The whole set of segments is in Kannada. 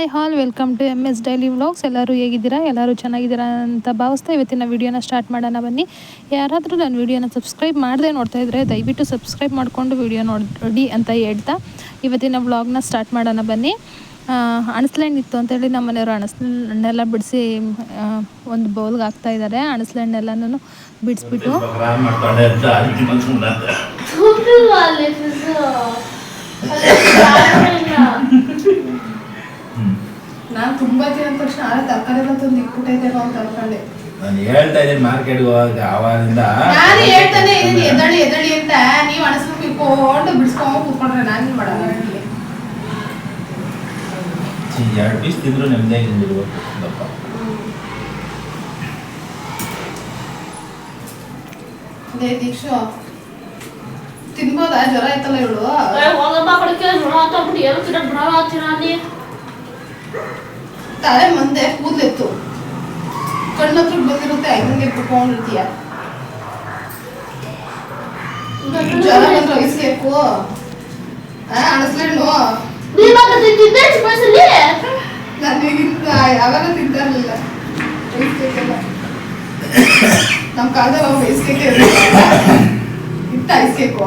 Hi all welcome to MS daily vlogs. ಎಲ್ಲರೂ ಹೇಗಿದ್ದೀರಾ? ಎಲ್ಲರೂ ಚೆನ್ನಾಗಿದ್ದೀರಾ ಅಂತ ಭಾವಿಸ್ತಾ ಇವತ್ತಿನ ವಿಡಿಯೋನ ಸ್ಟಾರ್ಟ್ ಮಾಡೋಣ ಬನ್ನಿ. ಯಾರಾದರೂ ನನ್ನ ವಿಡಿಯೋನ ಸಬ್ಸ್ಕ್ರೈಬ್ ಮಾಡದೆ ನೋಡ್ತಾ ಇದ್ದರೆ ದಯವಿಟ್ಟು ಸಬ್ಸ್ಕ್ರೈಬ್ ಮಾಡಿಕೊಂಡು ವಿಡಿಯೋ ನೋಡಿ ಅಂತ ಹೇಳ್ತಾ ಇವತ್ತಿನ ವ್ಲಾಗ್ನ ಸ್ಟಾರ್ಟ್ ಮಾಡೋಣ ಬನ್ನಿ. ಅಣಸ್ಲೆಹಣ್ಣು ಇತ್ತು ಅಂತೇಳಿ ನಮ್ಮ ಮನೆಯವರು ಅಣಸ್ಲೆಹಣ್ಣೆಲ್ಲ ಬಿಡಿಸಿ ಒಂದು ಬೌಲ್ಗೆ ಹಾಕ್ತಾ ಇದ್ದಾರೆ. ಅಣಸ್ಲೆಹಣ್ಣೆಲ್ಲನೂ ಬಿಡಿಸ್ಬಿಟ್ಟು ನಾನು ತುಂಬ ದಿನ ತಕ್ಷಣ ತರಕಾರಿ ಎಲ್ಲ ತಂದು ಇಟ್ಬಿಟ್ಟೈತೇನೋ ಅಂತ ಅನ್ಕೊಂಡೆ. ನಾನು ಹೇಳ್ತಾ ಇದ್ದೀನಿ ಮಾರ್ಕೆಟ್ಗೆ ಹೋದಾಗ ಅವಾಗಿಂದ ನಾನು ಹೇಳ್ತಾನೆ ಇದೀನಿ ಎದಳಿ ಅಂತ ನೀವು ಅಣಸ್ಕೊಂಡು ಇಟ್ಕೊಂಡು ಬಿಡಿಸ್ಕೊಂಡು ಕೂತ್ಕೊಂಡ್ರೆ ನಾನು ಮಾಡಲ್ಲ. ಎರಡು ಪೀಸ್ ತಿಂದ್ರು ನೆಮ್ಮದಿಯಾಗಿ ತಿಂದಿರ್ಬೇಕು ದಪ್ಪ. ದೀಕ್ಷು ತಿನ್ಬೋದಾ? ಜ್ವರ ಆಯ್ತಲ್ಲ ಇವಳು. ತಲೆ ಮಂದೆ ಕೂದಲೆತ್ತು ಕಣ್ಣತ್ರ ಬಂದಿರುತ್ತೆ, ಹಂಗೆ ಕುತ್ಕೊಂಡಿರ್ತೀಯ. ಜ್ವರ ಬಂದ್ರೆ ವಯಸ್ಸೇಕು ಅಣಸ್ಲೆಹಣ್ಣು ನನಗಿಂತ ಯಾವಾಗ ತಿಂತಾ ಇರಲಿಲ್ಲ. ವಯಸ್ಸೇಕಲ್ಲ ನಮ್ಮ ಕಾಲದ ವಯಸ್ಸೇಕೆ ಇತ್ತ ಐಸ್ಕೇಕು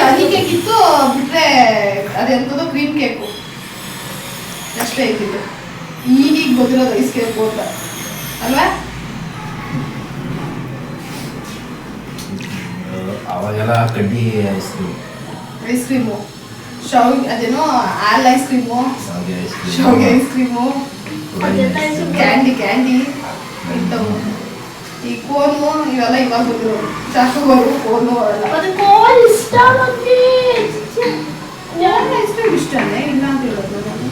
ಹನಿ ಕೇಕ್ ಇತ್ತು ಬಿಟ್ರೆ ಅದೆಂತದೋ ಕ್ರೀಮ್ ಕೇಕು ಅಷ್ಟೇ ಐತಿದ್ದು. ಈಗೀಗ ಬಂದಿರೋದು ಐಸ್ ಕೇಕು ಅಂತ ಅಲ್ವಾ? ಅವಾಗೆಲ್ಲ ಕಡ್ಡಿ ಐಸ್ ಕ್ರೀಮು ಅದೇನೋ ಹಾಲ್ ಐಸ್ ಕ್ರೀಮು, ಶಾವಿಗೆ ಐಸ್ ಕ್ರೀಮು, ಕ್ಯಾಂಡಿ ಇಂಥವು. ಈ ಕೋನು ಇವೆಲ್ಲ ಇವಾಗ ಬಂದಿರೋದು. ಚಾಕೋಬಾರು ಕೋನು ಅವೆಲ್ಲ ಐಸ್ ಕ್ರೀಮ್ ಇಷ್ಟನೇ ಇಲ್ಲ ಅಂತ ಹೇಳೋದು ನಾನು.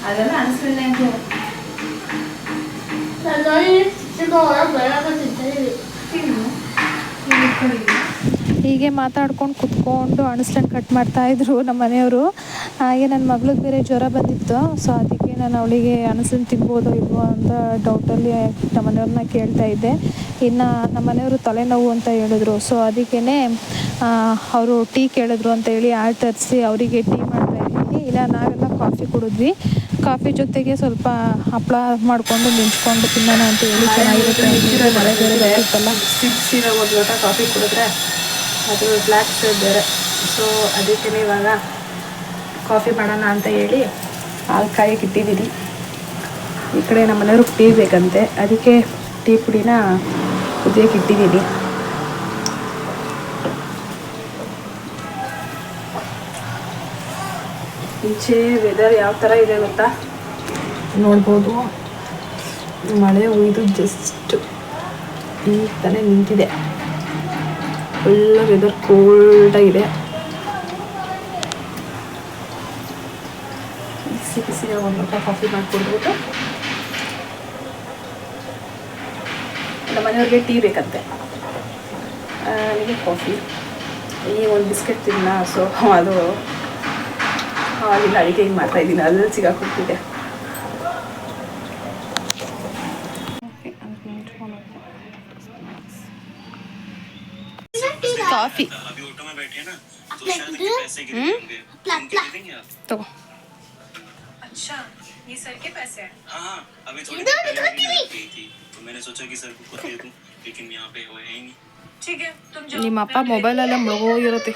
ಅದೆಲ್ಲ ಅನಿಸ್ಲಿಲ್ಲ ಅಂತ ಹೀಗೆ ಮಾತಾಡ್ಕೊಂಡು ಕುತ್ಕೊಂಡು ಅಣಸ್ಲೆಹಣ್ಣು ಕಟ್ ಮಾಡ್ತಾಯಿದ್ರು ನಮ್ಮ ಮನೆಯವರು. ಹಾಗೆ ನನ್ನ ಮಗಳಿಗೆ ಬೇರೆ ಜ್ವರ ಬಂದಿತ್ತು. ಸೊ ಅದಕ್ಕೆ ನಾನು ಅವಳಿಗೆ ಅಣಸ್ಲೆಹಣ್ಣು ತಿನ್ಬೋದೋ ಇಲ್ವೋ ಅಂತ ಡೌಟಲ್ಲಿ ನಮ್ಮ ಮನೆಯವ್ರನ್ನ ಕೇಳ್ತಾ ಇದ್ದೆ. ಇನ್ನು ನಮ್ಮ ಮನೆಯವರು ತಲೆನೋವು ಅಂತ ಹೇಳಿದ್ರು. ಸೊ ಅದಕ್ಕೇ ಅವರು ಟೀ ಕೇಳಿದ್ರು ಅಂತ ಹೇಳಿ ಹಾಲು ತರಿಸಿ ಅವರಿಗೆ ಟೀ ಮಾಡ್ತಾಯಿದ್ದೀನಿ. ಇಲ್ಲ ನಾವೆಲ್ಲ ಕಾಫಿ ಕುಡಿದ್ವಿ. ಕಾಫಿ ಜೊತೆಗೆ ಸ್ವಲ್ಪ ಹಪ್ಪಳ ಮಾಡಿಕೊಂಡು ನಿಂಚ್ಕೊಂಡು ತಿನ್ನೋಣ ಅಂತ ಹೇಳಿ ಚೆನ್ನಾಗಿರುತ್ತೆ. ಮಳೆ ಬೇರೆ ಬರ್ತಿತ್ತಲ್ಲ, ಸಿಕ್ಸಿರೋ ಒಂದು ಲೋಟ ಕಾಫಿ ಕುಡಿದ್ರೆ ಅದು ಬ್ಲ್ಯಾಕ್ ಶೇಡ್ ಬೇರೆ. ಸೊ ಅದಕ್ಕೆ ಇವಾಗ ಕಾಫಿ ಮಾಡೋಣ ಅಂತ ಹೇಳಿ ಹಾಲು ಕಾಯಕ್ಕೆ ಇಟ್ಟಿದ್ದೀನಿ. ಈ ಕಡೆ ನಮ್ಮ ಮನೆಯವ್ರಿಗೆ ಟೀ ಬೇಕಂತೆ, ಅದಕ್ಕೆ ಟೀ ಪುಡಿನ ಕುದಿಯೋಕೆ ಇಟ್ಟಿದ್ದೀನಿ. ಈಚೆ ವೆದರ್ ಯಾವ ಥರ ಇದೆ ಗೊತ್ತಾ? ನೋಡ್ಬೋದು, ಮಳೆ ಹುಯ್ದು ಜಸ್ಟ್ ಈಗ ತಾನೇ ನಿಂತಿದೆ. Full weather ಕೋಲ್ಡಾಗಿದೆ. ಬಿಸಿ ಬಿಸಿ ಒಂದು ಲೋಟ ಕಾಫಿ ಮಾಡಿಕೊಡ್ಬಿಟ್ಟು ನಮ್ಮ ಮನೆಯವ್ರಿಗೆ ಟೀ ಬೇಕಂತೆ, ನನಗೆ ಕಾಫಿ. ಈಗ ಒಂದು ಬಿಸ್ಕೆಟ್ ತಿನ್ನ. ಸೊ ಅದು ಆಗಿಲ್ಲ, ಅಡಿಗೆ ಹಿಂಗೆ ಮಾಡ್ತಾಯಿದ್ದೀನಿ. ಅದ್ರಲ್ಲಿ ಸಿಗಾಕೊಟ್ಟಿದೆ ಕಾಫಿ. ತಗೋ. ನಿಮ್ಮ ಅಪ್ಪ ಮೊಬೈಲೆಲ್ಲ ಮುಳುಗೋಗಿರುತ್ತೆ.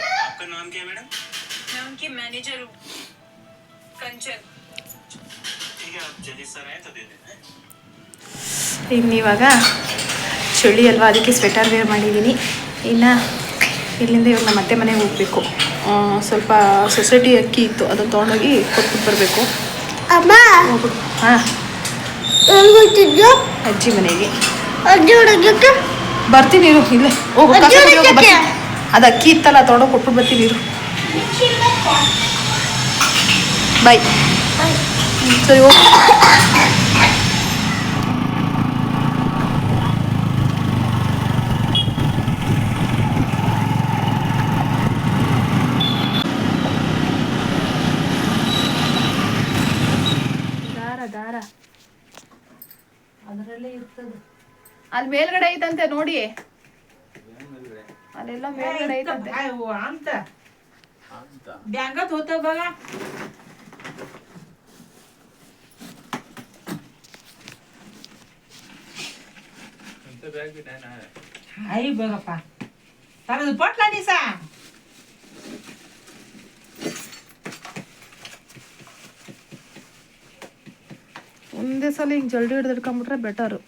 ಇನ್ನಿವಾಗ ಚಳಿ ಅಲ್ವಾ, ಅದಕ್ಕೆ ಸ್ವೆಟರ್ ವೇರ್ ಮಾಡಿದ್ದೀನಿ. ಇನ್ನು ಇಲ್ಲಿಂದ ಇವಾಗ ನಮ್ಮ ಅತ್ತೆ ಮನೆಗೆ ಹೋಗಬೇಕು. ಸ್ವಲ್ಪ ಸೊಸೈಟಿ ಅಕ್ಕಿ ಇತ್ತು, ಅದನ್ನು ತೊಗೊಂಡೋಗಿ ಕೊಟ್ಬಿಟ್ಟು ಬರಬೇಕು. ಹೋಗ್ಬಿಟ್ಟು ಹಾಂ ಅಜ್ಜಿ ಮನೆಗೆ ಬರ್ತೀನಿ ಇರು. ಇಲ್ಲೇ ಹೋಗು, ಅದು ಅಕ್ಕಿ ಇತ್ತಲ್ಲ ತೊಗೊಂಡೋಗಿ ಕೊಟ್ಬಿಟ್ಟು ಬರ್ತೀನಿ ಇರು. ಬಾಯ್. ಸರಿ ಹೋಗಿ. ದಾರ ಅದರಲ್ಲೇ ಇರ್ತದೆ. ಅಲ್ಲಿ ಮೇಲ್ಗಡೆ ಐತಂತೆ ನೋಡಿ. ಅಲ್ಲೆಲ್ಲ ಮೇಲ್ಗಡೆ ಐತಂತೆ. ಅಂತ ಬ್ಯಾಂಗತ್ ಹೋತ ಬಗ आई बघा तारा पटला निसा ಒಂದೇ ಸಲ ಹಿಂಗೆ ಜಲ್ದಿ ಹಿಡಿದಿಟ್ಕೊಂಡ್ಬಿಟ್ರೆ ಬೆಟರು.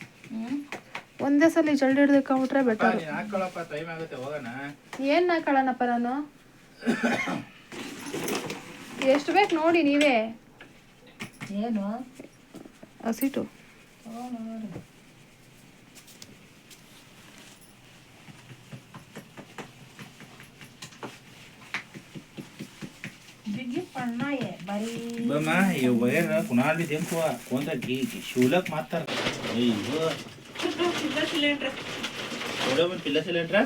ಒಂದೇ ಸಲ ಜಲ್ದಿ ಹಿಡಿದಿಟ್ಕೊಂಡ್ಬಿಟ್ರೆ ಬೆಟರು. ಏನು ಹಾಕೊಳ್ಳೋಣಪ್ಪ ನಾನು? ಎಷ್ಟು ಬೇಕು ನೋಡಿ ನೀವೇ. ಏನು ಹಸಿಟ್ಟು बमा ये वगैर कुणाल भी देखो कौन सा शिवलक मातर अयो सिलेंडर थोड़ा में पिल्ला सिलेंडर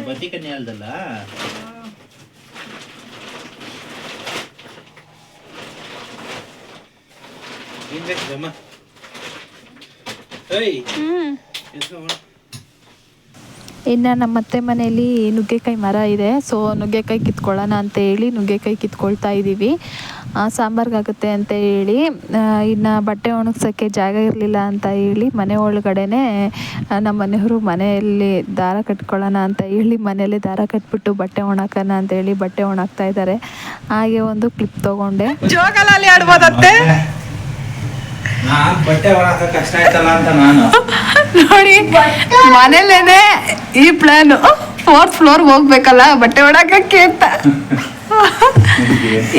बत्ती करने आल दला इन देख बमा ए इसको ಇನ್ನು ನಮ್ಮ ಅತ್ತೆ ಮನೆಯಲ್ಲಿ ನುಗ್ಗೆಕಾಯಿ ಮರ ಇದೆ. ಸೊ ನುಗ್ಗೆಕಾಯಿ ಕಿತ್ಕೊಳ್ಳೋಣ ಅಂತ ಹೇಳಿ ನುಗ್ಗೆಕಾಯಿ ಕಿತ್ಕೊಳ್ತಾ ಇದ್ದೀವಿ. ಸಾಂಬಾರ್ಗಾಗುತ್ತೆ ಅಂತ ಹೇಳಿ. ಇನ್ನು ಬಟ್ಟೆ ಒಣಗ್ಸೋಕ್ಕೆ ಜಾಗ ಇರಲಿಲ್ಲ ಅಂತ ಹೇಳಿ ಮನೆ ಒಳಗಡೆನೆ ನಮ್ಮ ಮನೆಯವರು ಮನೆಯಲ್ಲಿ ದಾರ ಕಟ್ಕೊಳ್ಳೋಣ ಅಂತ ಹೇಳಿ ಮನೆಯಲ್ಲೇ ದಾರ ಕಟ್ಬಿಟ್ಟು ಬಟ್ಟೆ ಒಣಕೋಣ ಅಂತ ಹೇಳಿ ಬಟ್ಟೆ ಒಣಗ್ತಾ ಇದ್ದಾರೆ. ಹಾಗೆ ಒಂದು ಕ್ಲಿಪ್ ತೊಗೊಂಡೆ. ಜೋಗಲಲ್ಲಿ ಆಡ್ಬೋದತ್ತೆ ನಾನು ಬಟ್ಟೆ ಒಣಕ ಕಷ್ಟ ಆಯ್ತಲ್ಲ ಅಂತ ನಾನು ನೋಡಿ ಮನೇಲೇನೆ ಈ ಪ್ಲಾನ್ 4th ಫ್ಲೋರ್ಗೆ ಹೋಗ್ಬೇಕಲ್ಲ ಬಟ್ಟೆ ಒಣಗಕ್ಕೆ ಅಂತ.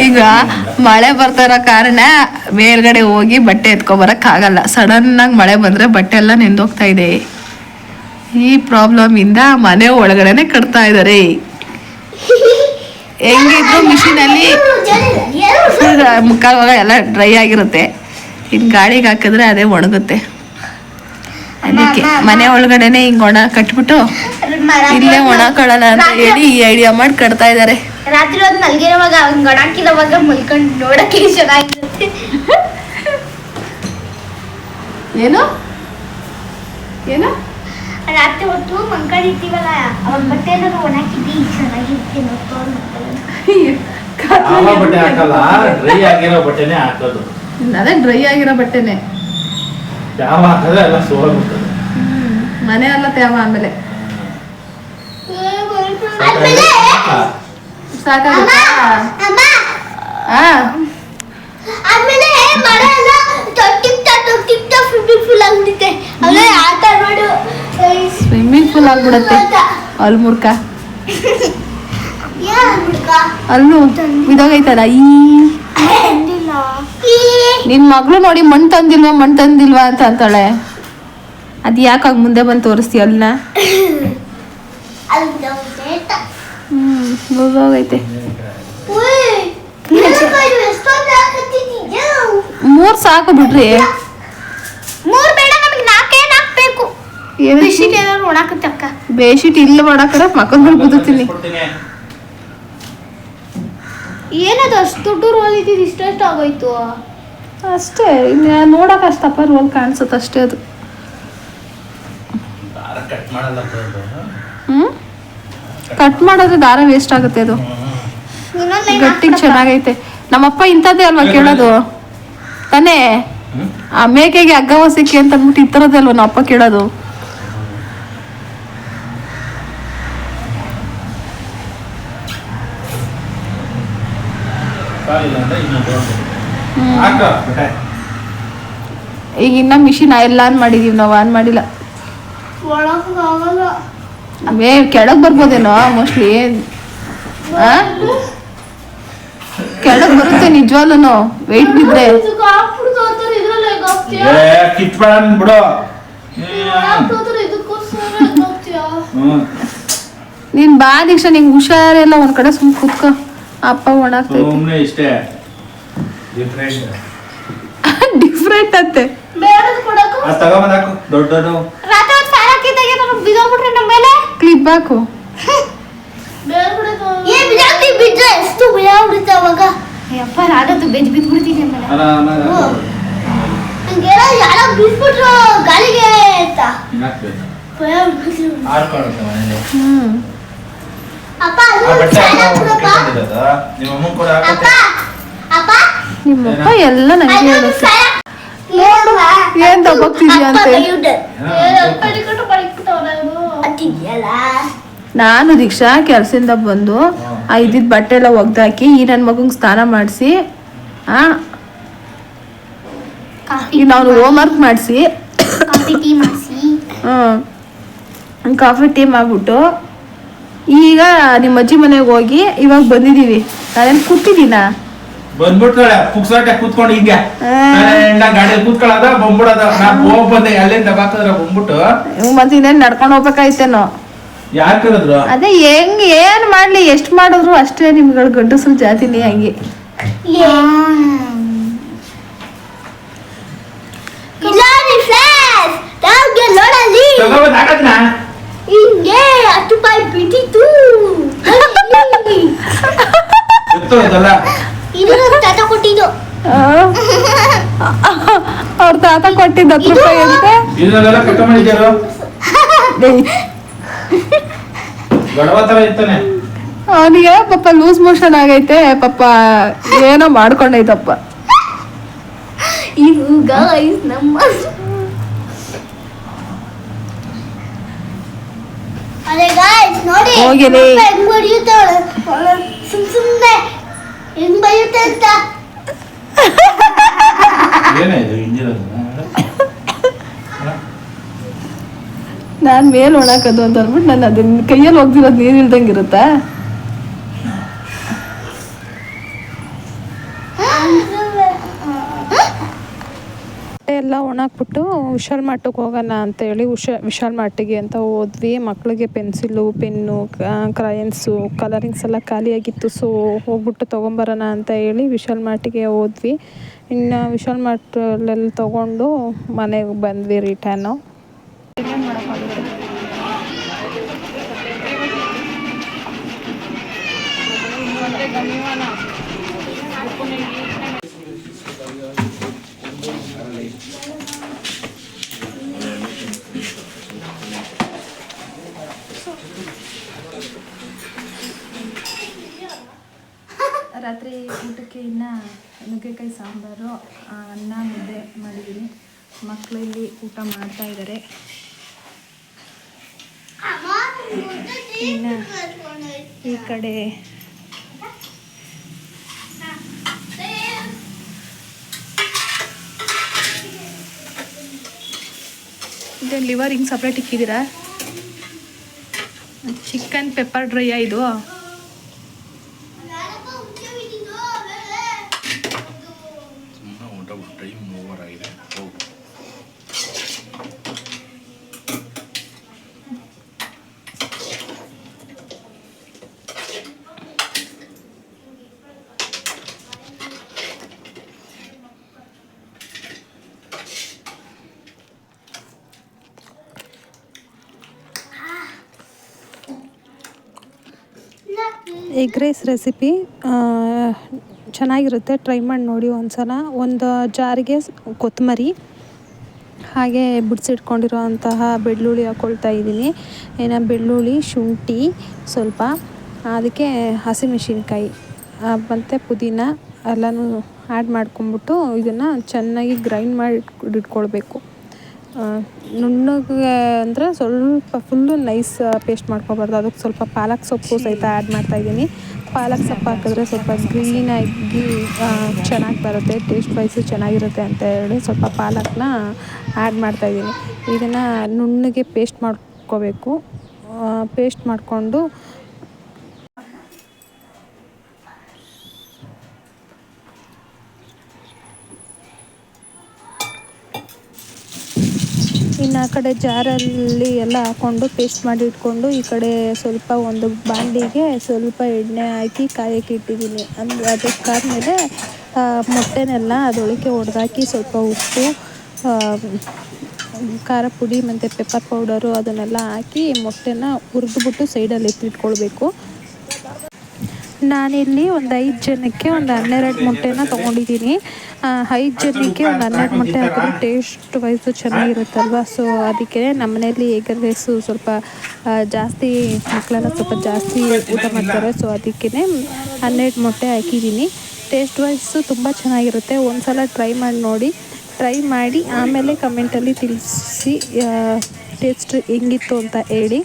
ಈಗ ಮಳೆ ಬರ್ತಾ ಇರೋ ಕಾರಣ ಮೇಲ್ಗಡೆ ಹೋಗಿ ಬಟ್ಟೆ ಎತ್ಕೊಬರಕ್ ಆಗಲ್ಲ. ಸಡನ್ ಆಗಿ ಮಳೆ ಬಂದ್ರೆ ಬಟ್ಟೆ ಎಲ್ಲ ನೆಂದೋಗ್ತಾ ಇದೆ. ಈ ಪ್ರಾಬ್ಲಮ್ ಇಂದ ಮನೆ ಒಳಗಡೆನೆ ಕಟ್ತಾ ಇದಾರೆ. ಹೆಂಗಿದ್ರು ಮಿಷಿನಲ್ಲಿ ಮುಕ್ಕಾಲ್ ಭಾಗ ಎಲ್ಲ ಡ್ರೈ ಆಗಿರುತ್ತೆ. ಇನ್ನು ಗಾಳಿಗೆ ಹಾಕಿದ್ರೆ ಅದೇ ಒಣಗುತ್ತೆ. ಅದಕ್ಕೆ ಮನೆ ಒಳಗಡೆನೆ ಹಿಂಗ್ ಒಣ ಕಟ್ಬಿಟ್ಟು ಇಲ್ಲೇ ಒಣಕೊಳ್ಳೋಣ ಅಂತ ಹೇಳಿ ಈ ಐಡಿಯಾ ಮಾಡಿ ಕಟ್ತಾ ಇದಾರೆ. ರಾತ್ರಿ ಹೊತ್ತು ಮಲ್ಗಿರೋವಾಗ ಒಣಾಕಿರೋವಾಗ ಮಲ್ಕೊಂಡು ನೋಡಕ್ಕೆ ಚೆನ್ನಾಗಿರುತ್ತೆ. ಏನು ಏನು ರಾತ್ರಿ ಹೊತ್ತು ಮಲ್ಕೊಂಡಿರ್ತೀವಲ್ಲ ಅವಾಗ ಬಟ್ಟೆ ಏನಾದ್ರು ಒಣಾಕಿದ್ದಿ ಚೆನ್ನಾಗಿರುತ್ತೆ ನೋಡ್ಕೊಂಡು. ಬಟ್ಟೆ ಹಾಕಲ್ಲ ಡ್ರೈ ಆಗಿರೋ ಬಟ್ಟೆನೇ ಹಾಕೋದು. ಅದೇ ಡ್ರೈ ಆಗಿರೋ ಬಟ್ಟೆನೆ ಯಾವ ಹಾಕಿದ್ರೆ ಎಲ್ಲ ಸೋಲ್ಬಿಡ್ತದೆ. ಮನೆ ಎಲ್ಲ ತೇವ ಆಮೇಲೆ ಸಾಕಾಗುತ್ತಾ? ಆಮೇಲೆ ಮರ ಎಲ್ಲ ತೊಟ್ಟಿಕ್ತಾ ಫುಲ್ ಆಗ್ಬಿಡುತ್ತೆ. ಆಮೇಲೆ ಆಟ ಆಡೋದು ಸ್ವಿಮ್ಮಿಂಗ್ ಪೂಲ್ ಆಗ್ಬಿಡತ್ತೆ. ಅಲ್ಲಿ ಮುರ್ಕ ಅಲ್ಲೂ ಇದಾಗೈತಲ್ಲ ಈ ನಿನ್ ಮಗಳು ನೋಡಿ ಮಣ್ ತಂದಿಲ್ವಾ ಅಂತ ಅಂತಾಳೆ. ಅದ್ ಯಾಕಾಗ ಮುಂದೆ ಬಂದು ತೋರಿಸ್ತೀಯ ಅಲ್ನ? ಮುಗೋಗೈತೆ. 3 ಸಾಕು ಬಿಡ್ರಿ. 3 ಬೇಡ ನಮಗೆ 4 ಹಾಕ್ಬೇಕು. ಬೆಡ್ಶೀಟ್ ಏನಾದ್ರು ಒಣಾಕತ್ತೆ ಅಕ್ಕ. ಬೆಡ್ಶೀಟ್ ಇಲ್ಲ ಮಾಡಾಕರ ಮಕ್ಕಳ ಮೇಲೆ ಕುದುತ್ತೀನಿ. ಏನದು ಅಷ್ಟು ದೊಡ್ಡ ರೋಲ್ ಇದ್ದಿದ್ದು ಇಷ್ಟಷ್ಟು ಆಗೋಯ್ತು ಅಷ್ಟೇ. ಇನ್ನು ನೋಡಕ್ ಅಷ್ಟಪ್ಪ ರೋಲ್ ಕಾಣಿಸುತ್ತೆ ಅಷ್ಟೇ. ಅದು ಕಟ್ ಮಾಡಿದ್ರೆ ದಾರ ವೇಸ್ಟ್ ಆಗುತ್ತೆ. ಅದು ಗಟ್ಟಿಗೆ ಚೆನ್ನಾಗೈತೆ. ನಮ್ಮಪ್ಪ ಇಂಥದ್ದೇ ಅಲ್ವಾ ಕೇಳೋದು ತಾನೇ? ಆ ಮೇಕೆಗೆ ಹಗ್ಗ ಹೊಸಕ್ಕೆ ಅಂತ ಅಂದ್ಬಿಟ್ಟು ಈ ಥರದ್ದೇ ಅಲ್ವಾ ನಮ್ಮ ಅಪ್ಪ ಕೇಳೋದು. ಈಗ ಇನ್ನ ಮಿಷಿನ್ ಎಲ್ಲ ಆನ್ ಮಾಡಿದೀವಿ ನಾವು. ಆನ್ ಮಾಡಿಲ್ಲ. ಕೆಳಗ್ ಬರ್ಬೋದೇನೋ ಮೋಸ್ಟ್ಲಿ. ಕೆಳಗ್ ಬರುತ್ತೆ ನಿಜವಾಗ್ಲೂ ವೆಯ್ಟ್ ಬಿದ್ರೆ. ನೀನ್ ಬಾ ದೀಕ್ಷಾ, ನಿಂಗೆ ಹುಷಾರೆಲ್ಲ ಒಂದ್ ಕಡೆ ಸುಮ್ ಕುತ್ಕೋ. ಅಪ್ಪ ಒಣಾಗ್ತೈತೆ. ಇಷ್ಟೇ ಡಿಫ್ರೆಂಟ್ ಅಂತೆ. ದೊಡ್ಡ ಕ್ಲಿಪ್ ಹಾಕು. ಬಿದ್ರೆ ಎಷ್ಟು ಭಯ ಬಿಡುತ್ತೆ ಅವಾಗ. ಯಪ್ಪ ರಾಗತ್ತು ಬಿದ್ಬಿಡ್ತೀನಿ ಹಂಗೆಲ್ಲ ಯಾರೋ ಬಿದ್ಬಿಟ್ರು ಗಾಳಿಗೆ ಅಂತ ಆರ್ಕೊಳ್ಳುತ್ತೆ ಮನೇಲಿ. ಅಪ್ಪ ಆ ಬಟ್ಟೆ ನಿಮ್ಮ ಅಮ್ಮ ಕೂಡ ಹಾಕತ್ತೆ. ನಿಮ್ಮಪ್ಪ ಎಲ್ಲ ನಂಗೆ ಹೇಳುತ್ತೆ. ಏನ್ ತಗೋಗ್ತಿದ್ಯಾ ಅಂತ. ನಾನು ದೀಕ್ಷಾ ಕೆಲ್ಸದಿಂದ ಬಂದು ಇದ್ದಿದ್ ಬಟ್ಟೆ ಎಲ್ಲ ಒಗ್ದಾಕಿ ಈ ನನ್ನ ಮಗಂಗೆ ಸ್ನಾನ ಮಾಡಿಸಿ ನಾನು ಹೋಮ್ ವರ್ಕ್ ಮಾಡಿಸಿ ಕಾಫಿ ಟೀ ಮಾಡ್ಬಿಟ್ಟು ಈಗ ನಿಮ್ಮ ಅಜ್ಜಿ ಮನೆಗೆ ಹೋಗಿ ಇವಾಗ ಬಂದಿದೀವಿ. ನಾನೇನು ಕೂತಿದ್ದೀನ ಬಂದ್ಬಿಡ್ತಾಳೆ ಪುಕ್ಸಾಟೆ ಕೂತ್ಕೊಂಡು ಹಿಂಗೆ ಗಾಡಿ ಕೂತ್ಕೊಳ್ಳೋದ ಬಂದ್ಬಿಡೋದ. ನಾ ಹೋಗ್ ಬಂದೆ ಅಲ್ಲಿಂದ ಬಾಕದ್ರ ಬಂದ್ಬಿಟ್ಟು ಮತ್ತೆ ಇನ್ನೇನ್ ನಡ್ಕೊಂಡು ಹೋಗ್ಬೇಕಾಯ್ತೇನೋ. ಯಾರು ಕರೆದ್ರು? ಅದೇ ಹೆಂಗ್ ಏನ್ ಮಾಡ್ಲಿ ಎಷ್ಟ್ ಮಾಡಿದ್ರು ಅಷ್ಟೇ ನಿಮ್ಗಳ ಗಂಡಸ್ರ ಜಾತಿನೇ ಹಂಗೆ. ಹಿಂಗೆ 10 ರೂಪಾಯಿ ಬಿಟ್ಟಿತ್ತು. ಇದು ತಾತ ಕೊಟ್ಟಿದ್ದು. ಅವ್ರ ತಾತ ಕೊಟ್ಟಿದ್ದ 10 ರೂಪಾಯಿ ಅಂತೆ. ಇದನ್ನೆಲ್ಲ ಕಟ್ಟ ಮಾಡಿದ್ಯಾರು ಗಡವ ತರ ಇರ್ತಾನೆ. ಅವನಿಗೆ ಪಾಪ ಲೂಸ್ ಮೋಷನ್ ಆಗೈತೆ ಪಾಪ ಏನೋ ಮಾಡ್ಕೊಂಡೈತಪ್ಪ. ಇದು ಗೈಸ್ ನಮ್ಮ ಅರೆ ಗೈಸ್ ನೋಡಿ ಹೋಗಿಲಿ ಹೆಂಗ್ ಬಡಿಯುತ್ತಾಳೆ ಸುಮ್ನೆ ಹೆಂಗ್ ಬಡಿಯುತ್ತೆ ಅಂತ. ಏನಾಯ್ತು ಇಂಜಿನ್? ನಾನ್ ಮೇಲ್ ಒಣಕದು ಅಂತ ಅಂದ್ಬಿಟ್ಟು ನಾನು ಅದನ್ನ ಕೈಯಲ್ಲಿ ಹೋಗ್ದಿರೋದು ನೀರ್ ಇಲ್ದಂಗೆ ಇರುತ್ತಾ. ಎಲ್ಲ ಒಣಾಕ್ಬಿಟ್ಟು ವಿಶಾಲ್ ಮಾರ್ಟಿಗೆ ಹೋಗೋಣ ಅಂತ ಹೇಳಿ ವಿಶಾಲ್ ಮಾರ್ಟಿಗೆ ಅಂತ ಹೋದ್ವಿ. ಮಕ್ಕಳಿಗೆ ಪೆನ್ಸಿಲು ಪೆನ್ನು ಕ್ರಯನ್ಸು ಕಲರಿಂಗ್ಸ್ ಎಲ್ಲ ಖಾಲಿಯಾಗಿತ್ತು. ಸೊ ಹೋಗ್ಬಿಟ್ಟು ತೊಗೊಂಬರೋಣ ಅಂತ ಹೇಳಿ ವಿಶಾಲ್ ಮಾರ್ಟಿಗೆ ಹೋದ್ವಿ. ಇನ್ನು ವಿಶಾಲ್ ಮಾರ್ಟಲ್ಲೆಲ್ಲ ತೊಗೊಂಡು ಮನೆಗೆ ಬಂದ್ವಿ ರಿಟರ್ನು. ರಾತ್ರಿ ಊಟಕ್ಕೆ ಇನ್ನು ನುಗ್ಗೆಕಾಯಿ ಸಾಂಬಾರು ಅನ್ನ ಮುದ್ದೆ ಮಾಡಿದ್ದೀನಿ. ಮಕ್ಕಳು ಇಲ್ಲಿ ಊಟ ಮಾಡ್ತಾ ಇದ್ದಾರೆ. ಇನ್ನು ಈ ಕಡೆ ಇದು ಲಿವರ್ ಹಿಂಗೆ ಸಪ್ರೇಟ್ ಇಕ್ಕಿದ್ದೀರಾ? ಚಿಕನ್ ಪೆಪ್ಪರ್ ಡ್ರೈಯಾ ಇದು? ಎಗ್ ರೈಸ್ ರೆಸಿಪಿ ಚೆನ್ನಾಗಿರುತ್ತೆ, ಟ್ರೈ ಮಾಡಿ ನೋಡಿ ಒಂದ್ಸಲ. ಒಂದು ಜಾರಿಗೆ ಕೊತ್ತಂಬರಿ ಹಾಗೆ ಬಿಡಿಸಿಟ್ಕೊಂಡಿರೋ ಅಂತಹ ಬೆಳ್ಳುಳ್ಳಿ ಹಾಕ್ಕೊಳ್ತಾ ಇದ್ದೀನಿ. ಬೆಳ್ಳುಳ್ಳಿ, ಶುಂಠಿ ಸ್ವಲ್ಪ, ಅದಕ್ಕೆ ಹಸಿಮೆಣಸಿನ್ಕಾಯಿ ಮತ್ತು ಪುದೀನ ಎಲ್ಲನೂ ಆ್ಯಡ್ ಮಾಡ್ಕೊಂಬಿಟ್ಟು ಇದನ್ನು ಚೆನ್ನಾಗಿ ಗ್ರೈಂಡ್ ಮಾಡಿ ಇಟ್ಕೊಳ್ಬೇಕು. ನುಣ್ಣಗೆ ಅಂದರೆ ಸ್ವಲ್ಪ ಫುಲ್ಲು ನೈಸ್ ಪೇಸ್ಟ್ ಮಾಡ್ಕೊಬಾರ್ದು. ಅದಕ್ಕೆ ಸ್ವಲ್ಪ ಪಾಲಕ್ ಸೊಪ್ಪು ಸಹಿತ ಆ್ಯಡ್ ಮಾಡ್ತಾಯಿದ್ದೀನಿ. ಪಾಲಕ್ ಸೊಪ್ಪು ಹಾಕಿದ್ರೆ ಸ್ವಲ್ಪ ಗ್ರೀನಾಗಿ ಚೆನ್ನಾಗಿ ಬರುತ್ತೆ, ಟೇಸ್ಟ್ ವೈಸು ಚೆನ್ನಾಗಿರುತ್ತೆ ಅಂತ ಹೇಳಿ ಸ್ವಲ್ಪ ಪಾಲಕ್ನ ಆ್ಯಡ್ ಮಾಡ್ತಾಯಿದ್ದೀನಿ. ಇದನ್ನು ನುಣ್ಣಗೆ ಪೇಸ್ಟ್ ಮಾಡ್ಕೋಬೇಕು. ಪೇಸ್ಟ್ ಮಾಡಿಕೊಂಡು ಇನ್ನು ಆ ಕಡೆ ಜಾರಲ್ಲಿ ಎಲ್ಲ ಹಾಕ್ಕೊಂಡು ಪೇಸ್ಟ್ ಮಾಡಿ ಇಟ್ಕೊಂಡು ಈ ಕಡೆ ಸ್ವಲ್ಪ ಒಂದು ಬಾಣಲಿಗೆ ಸ್ವಲ್ಪ ಎಣ್ಣೆ ಹಾಕಿ ಕಾಯಕ್ಕೆ ಇಟ್ಟಿದ್ದೀನಿ. ಅಂದರೆ ಅದಕ್ಕಾದ್ಮೇಲೆ ಮೊಟ್ಟೆನೆಲ್ಲ ಅದರೊಳಗೆ ಒಡೆದಾಕಿ ಸ್ವಲ್ಪ ಉಪ್ಪು, ಖಾರ ಪುಡಿ ಮತ್ತು ಪೆಪ್ಪರ್ ಪೌಡರು ಅದನ್ನೆಲ್ಲ ಹಾಕಿ ಮೊಟ್ಟೆನ ಹುರಿದ್ಬಿಟ್ಟು ಸೈಡಲ್ಲಿ ಎತ್ತಿಟ್ಕೊಳ್ಬೇಕು. ನಾನಿಲ್ಲಿ ಒಂದು 5 ಜನಕ್ಕೆ ಒಂದು 12 ಮೊಟ್ಟೆನ ತೊಗೊಂಡಿದ್ದೀನಿ. 5 ಜನಕ್ಕೆ ಒಂದು 12 ಮೊಟ್ಟೆ ಹಾಕಿದ್ರೆ ಟೇಸ್ಟ್ ವೈಸು ಚೆನ್ನಾಗಿರುತ್ತಲ್ವ. ಸೊ ಅದಕ್ಕೆ ನಮ್ಮ ಮನೇಲಿ ಎಗ್ ರೈಸು ಸ್ವಲ್ಪ ಜಾಸ್ತಿ, ಮಕ್ಕಳೆಲ್ಲ ಸ್ವಲ್ಪ ಜಾಸ್ತಿ ಊಟ ಮಾಡ್ತಾರೆ. ಸೊ ಅದಕ್ಕೇ 12 ಮೊಟ್ಟೆ ಹಾಕಿದ್ದೀನಿ. ಟೇಸ್ಟ್ ವೈಸು ತುಂಬ ಚೆನ್ನಾಗಿರುತ್ತೆ. ಒಂದು ಸಲ ಟ್ರೈ ಮಾಡಿ ನೋಡಿ. ಟ್ರೈ ಮಾಡಿ ಆಮೇಲೆ ಕಮೆಂಟಲ್ಲಿ ತಿಳಿಸಿ ಟೇಸ್ಟ್ ಹೆಂಗಿತ್ತು ಅಂತ ಹೇಳಿ.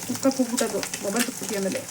ಕುಕ್ಕರ್ ಕೂಗ್ಬಿಟ್ಟದು, ಮೊಬೈಲ್ ತುಕ್ಬಿಟ್ಟು ಆಮೇಲೆ.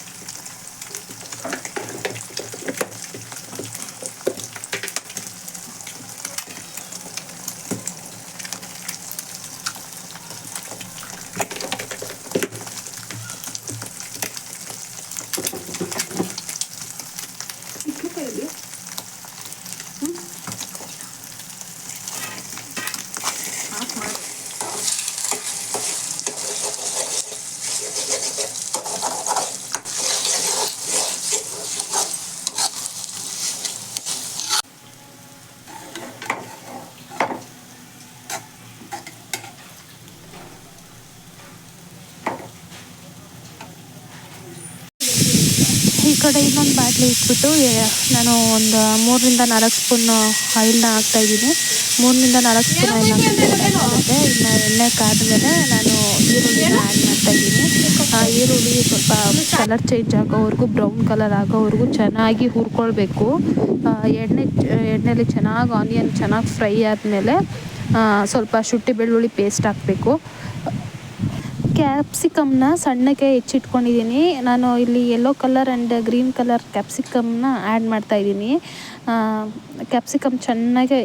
ಈ ಕಡೆ ಇನ್ನೊಂದು ಬಾಟ್ಲಿ ಇಟ್ಬಿಟ್ಟು ನಾನು ಒಂದು 3-4 ಸ್ಪೂನ್ ಆಯಿಲ್ನ ಹಾಕ್ತಾಯಿದ್ದೀನಿ. 3-4 ಸ್ಪೂನ್ ಆಯಿಲ್ ಹಾಕಬೇಕಾಗುತ್ತೆ. ಇನ್ನು ಎಣ್ಣೆ ಕಾದ್ಮೇಲೆ ನಾನು ಈರುಳ್ಳಿನ ಆ್ಯಡ್ ಮಾಡ್ತಾಯಿದ್ದೀನಿ. ಈರುಳ್ಳಿ ಸ್ವಲ್ಪ ಕಲರ್ ಚೇಂಜ್ ಆಗೋವರೆಗೂ, ಬ್ರೌನ್ ಕಲರ್ ಆಗೋವರೆಗೂ ಚೆನ್ನಾಗಿ ಹುರ್ಕೊಳ್ಬೇಕು. ಎಣ್ಣೆಲಿ ಚೆನ್ನಾಗಿ ಆನಿಯನ್ ಚೆನ್ನಾಗಿ ಫ್ರೈ ಆದಮೇಲೆ ಸ್ವಲ್ಪ ಶುಂಠಿ ಬೆಳ್ಳುಳ್ಳಿ ಪೇಸ್ಟ್ ಹಾಕಬೇಕು. ಕ್ಯಾಪ್ಸಿಕಮ್ನ ಸಣ್ಣಕ್ಕೆ ಹೆಚ್ಚಿಟ್ಕೊಂಡಿದ್ದೀನಿ. ನಾನು ಇಲ್ಲಿ yellow colour and green colour ಕ್ಯಾಪ್ಸಿಕಮ್ನ ಆ್ಯಡ್ ಮಾಡ್ತಾಯಿದ್ದೀನಿ. ಕ್ಯಾಪ್ಸಿಕಮ್ ಚೆನ್ನಾಗಿ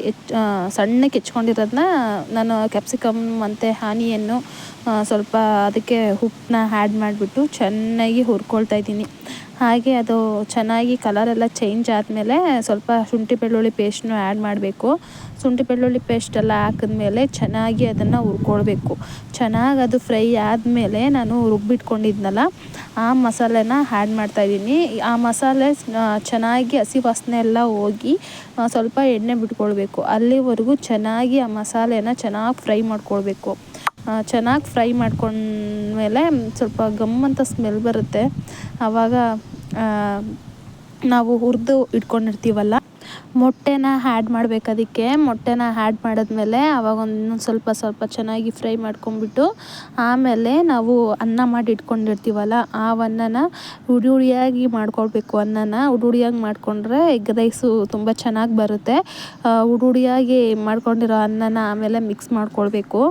ಸಣ್ಣಕ್ಕೆ ಹೆಚ್ಕೊಂಡಿರೋದನ್ನ ನಾನು ಕ್ಯಾಪ್ಸಿಕಮ್ ಮತ್ತು ಆನಿಯನ್ನು ಸ್ವಲ್ಪ ಅದಕ್ಕೆ ಉಪ್ಪನ್ನ ಆ್ಯಡ್ ಮಾಡಿಬಿಟ್ಟು ಚೆನ್ನಾಗಿ ಹುರ್ಕೊಳ್ತಾ ಇದ್ದೀನಿ. ಹಾಗೆ ಅದು ಚೆನ್ನಾಗಿ ಕಲರೆಲ್ಲ ಚೇಂಜ್ ಆದಮೇಲೆ ಸ್ವಲ್ಪ ಶುಂಠಿ ಬೆಳ್ಳುಳ್ಳಿ ಪೇಸ್ಟ್ನು ಆ್ಯಡ್ ಮಾಡಬೇಕು. ಶುಂಠಿ ಬೆಳ್ಳುಳ್ಳಿ ಪೇಸ್ಟೆಲ್ಲ ಹಾಕಿದ್ಮೇಲೆ ಚೆನ್ನಾಗಿ ಅದನ್ನು ಹುರ್ಕೊಳ್ಬೇಕು. ಚೆನ್ನಾಗಿ ಅದು ಫ್ರೈ ಆದಮೇಲೆ ನಾನು ರುಬ್ಬಿಟ್ಕೊಂಡಿದ್ನಲ್ಲ ಆ ಮಸಾಲೆನ ಆ್ಯಡ್ ಮಾಡ್ತಾಯಿದ್ದೀನಿ. ಆ ಮಸಾಲೆ ಚೆನ್ನಾಗಿ ಹಸಿ ವಾಸನೆ ಎಲ್ಲ ಹೋಗಿ ಸ್ವಲ್ಪ ಎಣ್ಣೆ ಬಿಟ್ಕೊಳ್ಬೇಕು. ಅಲ್ಲಿವರೆಗೂ ಚೆನ್ನಾಗಿ ಆ ಮಸಾಲೆನ ಚೆನ್ನಾಗಿ ಫ್ರೈ ಮಾಡ್ಕೊಳ್ಬೇಕು. ಚೆನ್ನಾಗಿ ಫ್ರೈ ಮಾಡ್ಕೊಂಡ್ಮೇಲೆ ಸ್ವಲ್ಪ ಗಮ್ ಅಂತ ಸ್ಮೆಲ್ ಬರುತ್ತೆ. ಆವಾಗ ನಾವು ಹುರಿದು ಇಟ್ಕೊಂಡಿರ್ತೀವಲ್ಲ ಮೊಟ್ಟೆನ ಆ್ಯಡ್ ಮಾಡಬೇಕು. ಅದಕ್ಕೆ ಮೊಟ್ಟೆನ ಆ್ಯಡ್ ಮಾಡಿದ್ಮೇಲೆ ಆವಾಗ ಒಂದು ಸ್ವಲ್ಪ ಚೆನ್ನಾಗಿ ಫ್ರೈ ಮಾಡ್ಕೊಂಬಿಟ್ಟು ಆಮೇಲೆ ನಾವು ಅನ್ನ ಮಾಡಿ ಇಟ್ಕೊಂಡಿರ್ತೀವಲ್ಲ ಆ ಅನ್ನನ ಉಡಿಯಾಗಿ ಮಾಡ್ಕೊಳ್ಬೇಕು. ಅನ್ನನ ಉಡಿಯಾಗಿ ಮಾಡಿಕೊಂಡ್ರೆ ಎಗ್ ರೈಸು ತುಂಬ ಚೆನ್ನಾಗಿ ಬರುತ್ತೆ. ಉಡಿಯಾಗಿ ಮಾಡ್ಕೊಂಡಿರೋ ಅನ್ನನ ಆಮೇಲೆ ಮಿಕ್ಸ್ ಮಾಡ್ಕೊಳ್ಬೇಕು.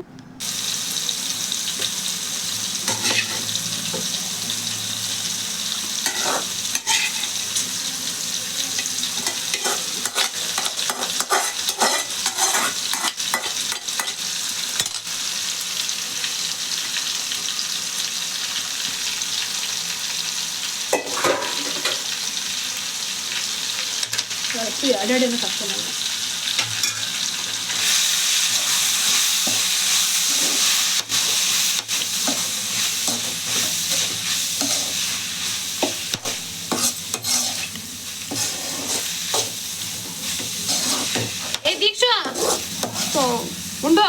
ಎರಡೆರಡೇನು ಸಾಕ್ತೇನೆ ನಾನು. ದೀಕ್ಷಾ ಉಂಡು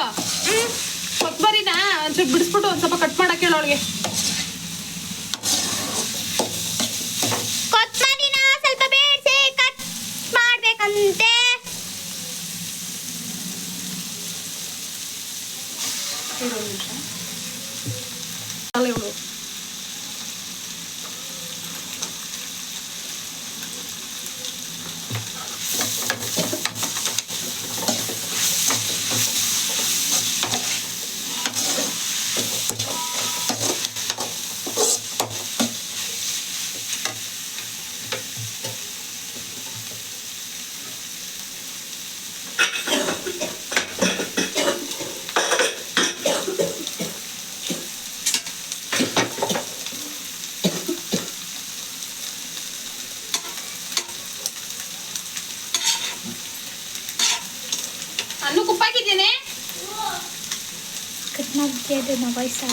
ಕೊತ್ತಂಬರಿನ ಒಂಚೂರು ಬಿಡಿಸ್ಬಿಟ್ಟು ಒಂದು ಸ್ವಲ್ಪ ಕಟ್ ಮಾಡಕ್ಕೆ ಹೇಳು ಅವಳಿಗೆ. ಕೊತ್ತಂಬರಿನ ಸ್ವಲ್ಪ ಬೇಯಿಸಿ ಕಟ್ ಮಾಡ್ಬೇಕಂತೆ. ಇವಳು ಅನ್ನು ಕುಪ್ಪಾಕಿದ್ದೇನೆ. ಕಟ್ ಮಾಡ್ತಿದ್ದೆ ನಾ ವಯಸ್ಸ.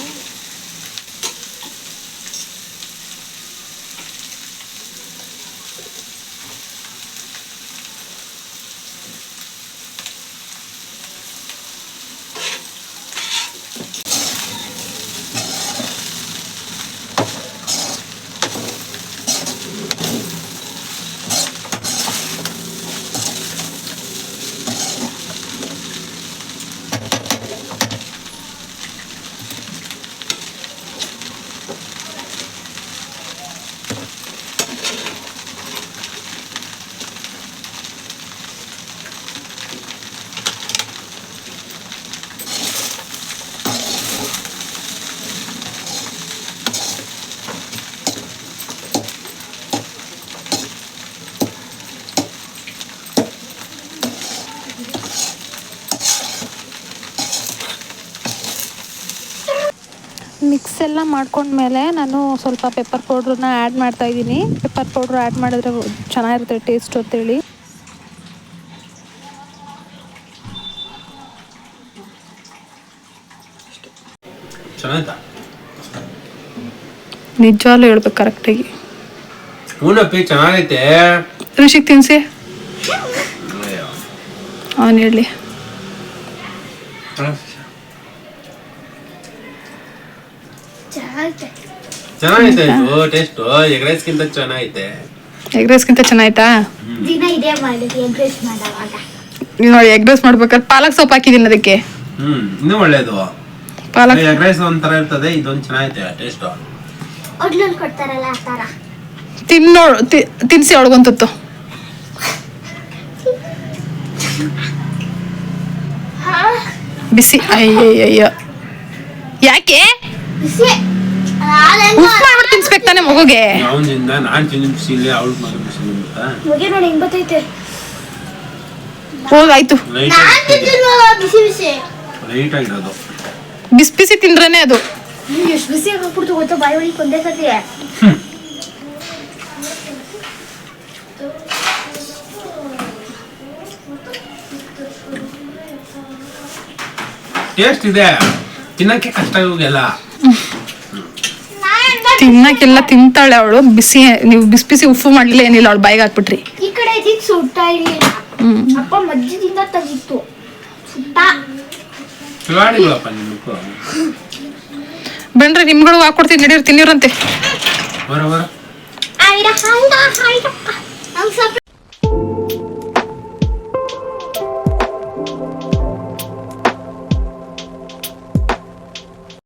ಮಿಕ್ಸ್ ಎಲ್ಲ ಮಾಡ್ಕೊಂಡ್ಮೇಲೆ ನಾನು ಸ್ವಲ್ಪ ಪೆಪ್ಪರ್ ಪೌಡ್ರನ್ನ ಆ್ಯಡ್ ಮಾಡ್ತಾಯಿದ್ದೀನಿ. ಪೆಪ್ಪರ್ ಪೌಡ್ರ್ ಆ್ಯಡ್ ಮಾಡಿದ್ರೆ ಚೆನ್ನಾಗಿರುತ್ತೆ ಟೇಸ್ಟು ಅಂತೇಳಿ. ಚೆನ್ನಾಯ್ತಾ? ನಿಜವಾಗ್ಲೂ ಹೇಳ್ಬೇಕು ಕರೆಕ್ಟಾಗಿ. ಹೂನಪ್ಪಿ ಚೆನ್ನಾಗೈತೆ. ಋಷಿಕ್ ತಿನ್ಸಿ, ಅವನು ಹೇಳಿ. ಚೆನ್ನಾಗೈತೆ ಇದು ಟೇಸ್ಟ್. ಎಗ್ ರೈಸ್ಗಿಂತ ಚೆನ್ನಾಗೈತೆ. ಎಗ್ ರೈಸ್ಗಿಂತ ಚೆನ್ನಾಯ್ತಾ? ದಿನ ಇದೇ ಮಾಡಿದ್ವಿ ಎಗ್ ರೈಸ್ ಮಾಡುವಾಗ. ನೀವು ನೋಡಿ ಎಗ್ ರೈಸ್ ಮಾಡ್ಬೇಕಾದ್ರೆ ಪಾಲಕ್ ಸೊಪ್ಪು ಹಾಕಿದ್ದೀನಿ ಅದಕ್ಕೆ. ಇನ್ನೂ ಒಳ್ಳೇದು. ಪಾಲಕ್ ಎಗ್ ರೈಸ್ ಒಂಥರ ಇರ್ತದೆ, ಇದೊಂದು ಚೆನ್ನಾಗೈತೆ ಟೇಸ್ಟ್. ಹೋಟ್ಲಲ್ಲಿ ಕೊಡ್ತಾರಲ್ಲ ಆ ಥರ. ತಿನ್ಸಿ ಒಳಗೊಂತತ್ತು. ಬಿಸಿ. ಅಯ್ಯಯ್ಯಯ್ಯ ಯಾಕೆ ಬಿಸಿ ಉಪ್ಪು ಮಾಡ್ಬಿಟ್ಟು ತಿನ್ಸ್ಬೇಕು ತಾನೆ ಮಗುಗೆ. ಅವನಿಂದ ನಾನು ತಿನ್ನಿಸಿಲ್ಲ, ಅವಳು ಬಿಸಿ ಮುಗಿ ನೋಡಿ ಹೆಂಗ್ ಬರ್ತೈತೆ. ಹೋಗಾಯ್ತು. ನಾನ್ ತಿಂದಿಲ್ವಲ್ಲ ಬಿಸಿ ಬಿಸಿ. ಲೈಟ್ ಆಗಿರೋದು. ಬಿಸಿ ಬಿಸಿ ತಿಂದ್ರೇನೆ ಅದು. ಎಷ್ಟು ಬಿಸಿ ಹಾಕ್ಬಿಡ್ತು ಗೊತ್ತಾ ಬಾಯಿ ಒಳಗೆ ಒಂದೇ ಸತಿ. ಟೇಸ್ಟ್ ಇದೆ, ತಿನ್ನಕ್ಕೆ ಕಷ್ಟ ಇವಾಗೆಲ್ಲ. ತಿನ್ನಕ್ಕೆಲ್ಲ ತಿಂತಾಳೆ ಅವಳು. ಬಿಸಿ ನೀವು ಬಿಸಿ ಬಿಸಿ ಉಪ್ಪು ಮಾಡ್ಲಿಲ್ಲ ಏನಿಲ್ಲ, ಅವಳು ಬಾಯಿಗೆ ಹಾಕ್ಬಿಟ್ರಿ. ಈ ಕಡೆ ಇದಕ್ಕೆ ಸುಟ್ಟ ಇರ್ಲಿಲ್ಲ. ಅಪ್ಪ ಮಜ್ಜಿದಿಂದ ತೆಗಿತ್ತು ಸುಟ್ಟ. ಶಿವಾಡಿಗಳಪ್ಪ ನಿಮ್ಮಕ್ಕೂ. ಬನ್ರಿ ನಿಮ್ಗಳು ಹಾಕೊಡ್ತೀನಿ, ನಡೀರಿ ತಿನ್ನಿರಂತೆ. ಬರ ಆಯ್ತಾ